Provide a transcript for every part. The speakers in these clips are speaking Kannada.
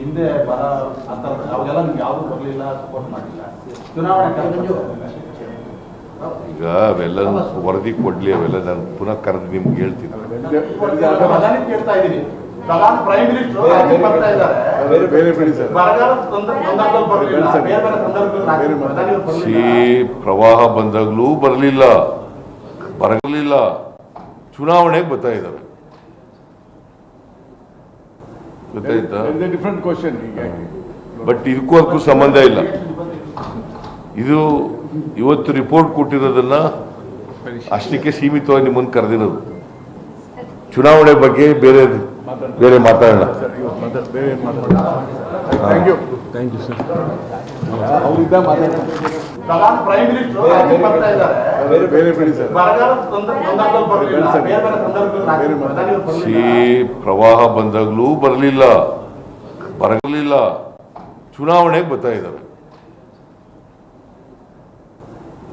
ಹಿಂದೆ ಬರ ಅಂತ ಅವಾಗೆಲ್ಲ ನಿಮ್ಗೆ ಯಾವುದು ಬರಲಿಲ್ಲ, ಸಪೋರ್ಟ್ ಮಾಡಲಿಲ್ಲ. ಚುನಾವಣೆ ಈಗ ಅವೆಲ್ಲ ವರದಿ ಕೊಡ್ಲಿ, ಅವೆಲ್ಲ ನಾನು ಪುನಃ ಕರೆದು ನಿಮ್ಗೆ ಹೇಳ್ತೀನಿ. ಪ್ರಧಾನಿ ಕೇಳ್ತಾ ಇದ್ದೀನಿ, ಪ್ರಧಾನಿ ಪ್ರೈಮ್ ಮಿನಿಸ್ಟರ್ ಬರ್ತಾ ಇದ್ದಾರೆ, ಬರಗಾಲದ ಸಂದರ್ಭದಲ್ಲಿ ಬರಲಿಲ್ಲ, ಬೇರೆ ಬೇರೆ ಸಂದರ್ಭದಲ್ಲಿ ಪ್ರವಾಹ ಬಂದಾಗಲೂ ಬರಲಿಲ್ಲ, ಚುನಾವಣೆಗೆ ಬರ್ತಾ ಇದ್ದಾರೆ. ಗೊತ್ತಾಯ್ತಾ? Different question. ಬಟ್ ಇದಕ್ಕೂ ಅದಕ್ಕೂ ಸಂಬಂಧ ಇಲ್ಲ. ಇದು ಇವತ್ತು ರಿಪೋರ್ಟ್ ಕೊಟ್ಟಿರೋದನ್ನ ಅಷ್ಟಕ್ಕೆ ಸೀಮಿತವಾಗಿ ನಿಮ್ಮನ್ನು ಕರೆದಿರೋದು. ಚುನಾವಣೆ ಬಗ್ಗೆ ಬೇರೆ ಬೇರೆ ಮಾತಾಡೋಣ. Thank you sir. ಪ್ರಧಾನಿ ಪ್ರೈಮ್ ಮಿನಿಸ್ಟರ್ ಬರ್ತಾ ಇದ್ದಾರೆ, ಬರಗಾಲದ ಸಂದರ್ಭದಲ್ಲಿ ಬರಲಿಲ್ಲ, ಬೇರೆ ಬೇರೆ ಸಂದರ್ಭದಲ್ಲಿ ಪ್ರವಾಹ ಬಂದಾಗಲೂ ಬರಲಿಲ್ಲ, ಚುನಾವಣೆಗೆ ಬರ್ತಾ ಇದ್ದಾರೆ.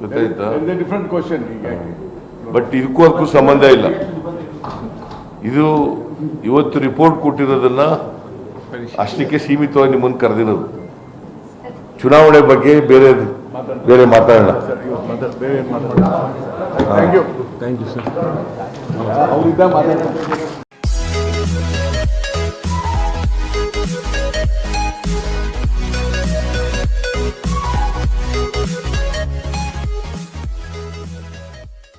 ಗೊತ್ತಾಯ್ತಾ? Different question. ಬಟ್ ಇದಕ್ಕೂ ಅದಕ್ಕೂ ಸಂಬಂಧ ಇಲ್ಲ. ಇದು ಇವತ್ತು ರಿಪೋರ್ಟ್ ಕೊಟ್ಟಿರೋದನ್ನ ಅಷ್ಟಕ್ಕೆ ಸೀಮಿತವಾಗಿ ನಿಮ್ಮನ್ನು ಕರೆದಿರೋದು. ಚುನಾವಣೆ ಬಗ್ಗೆ ಬೇರೆ ಬೇರೆ ಮಾತಾಡೋಣ. Thank you sir.